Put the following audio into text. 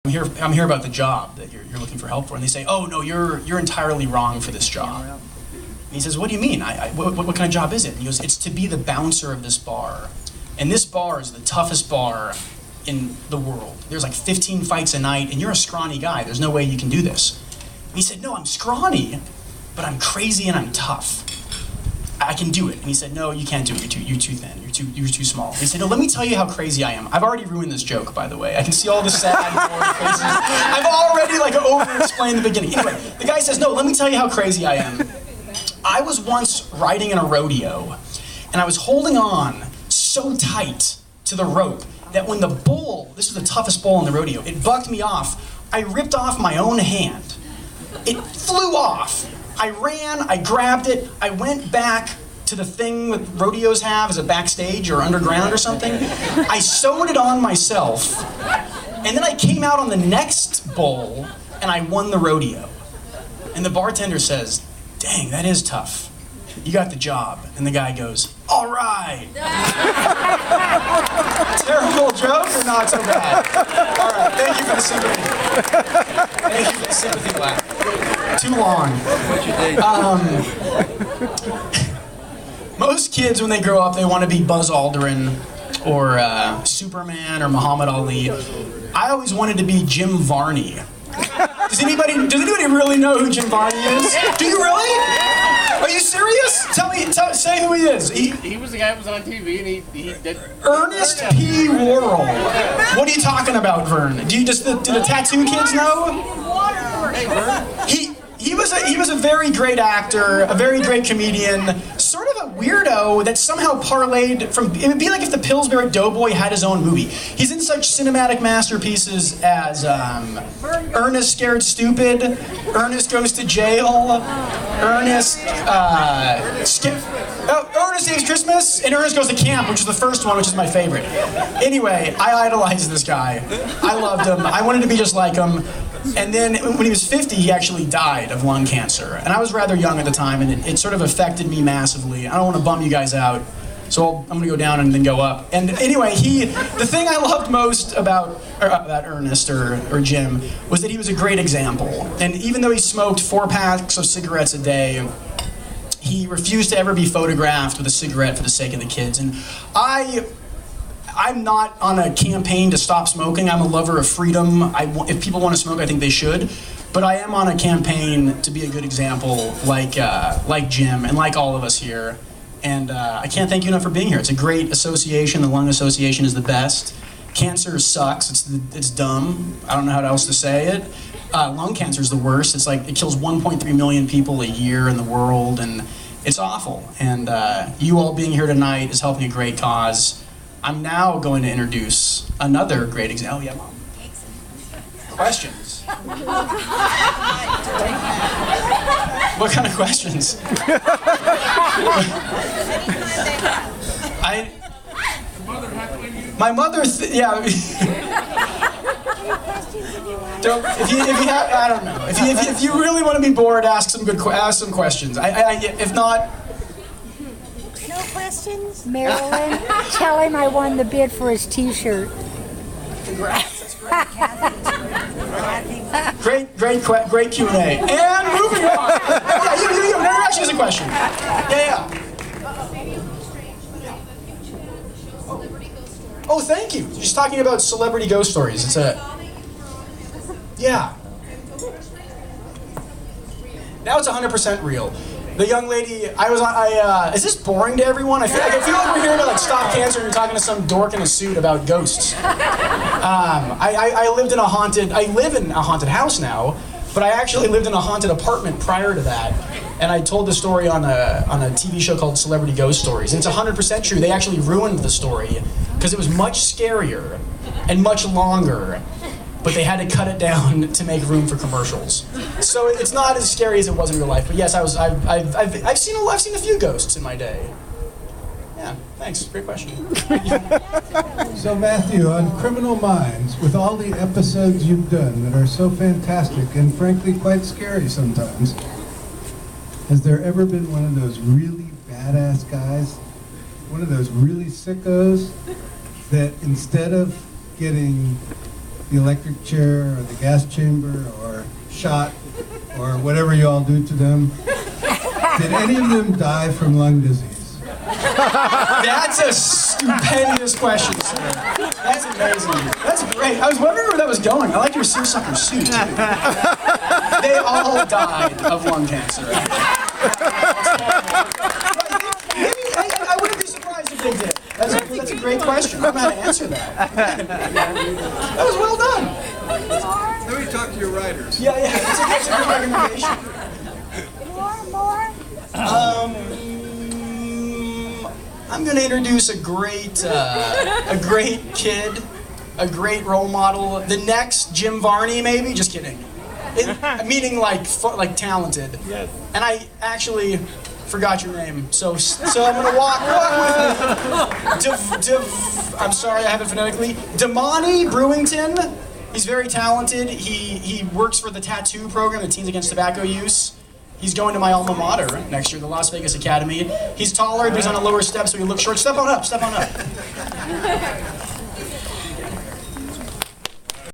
I'm here about the job that you're looking for help for. And they say, oh, no, you're entirely wrong for this job. And he says, what do you mean? What kind of job is it? And he goes, it's to be the bouncer of this bar. And this bar is the toughest bar in the world. There's like 15 fights a night, and you're a scrawny guy. There's no way you can do this. And he said, no, I'm scrawny, but I'm crazy and I'm tough. I can do it. And he said, no, you can't do it. You're too thin. You're too small. And he said, no, let me tell you how crazy I am. I've already ruined this joke, by the way. I can see all the sad, bored faces. I've already over-explained the beginning. Anyway, the guy says, no, let me tell you how crazy I am. I was once riding in a rodeo, and I was holding on so tight to the rope that when the bull, this was the toughest bull in the rodeo, it bucked me off, I ripped off my own hand. It flew off. I ran, I grabbed it, I went back to the thing that rodeos have as a backstage or underground or something. I sewed it on myself, and then I came out on the next bull, and I won the rodeo. And the bartender says, dang, that is tough. You got the job. And the guy goes, all right. Terrible joke or not so bad? All right, thank you for the sympathy. Thank you for the sympathy laugh. Too long. Most kids, when they grow up, they want to be Buzz Aldrin or Superman or Muhammad Ali. I always wanted to be Jim Varney. Does anybody really know who Jim Varney is? Do you really? Are you serious? Say who he is. He was the guy that was on TV and he did... Ernest P. Worrell. What are you talking about, Vern? Do the tattoo kids know? Hey, Vern. He was a very great actor, a very great comedian, sort of a weirdo that somehow parlayed from, it would be like if the Pillsbury Doughboy had his own movie. He's in such cinematic masterpieces as Ernest Scared Stupid, Ernest Goes to Jail, Ernest Saves Christmas, and Ernest Goes to Camp, which is the first one, which is my favorite. Anyway, I idolized this guy. I loved him. I wanted to be just like him. And then when he was 50, he actually died of lung cancer. And I was rather young at the time, and it sort of affected me massively. I don't want to bum you guys out, so I'm going to go down and then go up. And anyway, the thing I loved most about Ernest or Jim was that he was a great example. And even though he smoked 4 packs of cigarettes a day, he refused to ever be photographed with a cigarette for the sake of the kids. And I'm not on a campaign to stop smoking. I'm a lover of freedom. If people want to smoke, I think they should. But I am on a campaign to be a good example, like Jim and like all of us here. And I can't thank you enough for being here. It's a great association. The Lung Association is the best. Cancer sucks. It's dumb. I don't know how else to say it. Lung cancer is the worst. It's like it kills 1.3 million people a year in the world, and it's awful. And you all being here tonight is helping a great cause. I'm now going to introduce another great example. Oh, yeah, Mom. Questions? What kind of questions? My mother, yeah. I don't know. If you really want to be bored, ask some questions. If not. No questions? Marilyn, tell him I won the bid for his t-shirt. Congrats. That's great. Great Q&A. And moving on. You never actually has a question. Yeah. Oh, thank you. Just talking about celebrity ghost stories. It's yeah. Now it's 100% real. The young lady, is this boring to everyone? I feel like we're here to stop cancer and you're talking to some dork in a suit about ghosts. I live in a haunted house now, but I actually lived in a haunted apartment prior to that. And I told the story on a TV show called Celebrity Ghost Stories. And it's 100% true. They actually ruined the story because it was much scarier and much longer. But they had to cut it down to make room for commercials. So it's not as scary as it was in real life. But yes, I've seen a few ghosts in my day. Yeah, thanks. Great question. So Matthew, on Criminal Minds, with all the episodes you've done that are so fantastic and frankly quite scary sometimes, has there ever been one of those really badass guys, one of those really sickos, that instead of getting the electric chair or the gas chamber or shot or whatever you all do to them, did any of them die from lung disease? That's a stupendous question, sir. That's amazing. That's great. I was wondering where that was going. I like your seersucker suit, too. They all died of lung cancer. I wouldn't be surprised if they did. That's a great question. I'm going to answer that. That was well done. Let me talk to your writers. Yeah, that's a good recommendation. More. I'm going to introduce a great kid, a great role model. The next Jim Varney, maybe? Just kidding. Meaning like talented. Yes. And I actually forgot your name, so I'm going to walk with you. I'm sorry, I have it phonetically. Damani Brewington. He's very talented. He works for the tattoo program, the Teens Against Tobacco Use. He's going to my alma mater next year, the Las Vegas Academy. He's taller, but he's on a lower step, so he looks short. Step on up, step on up.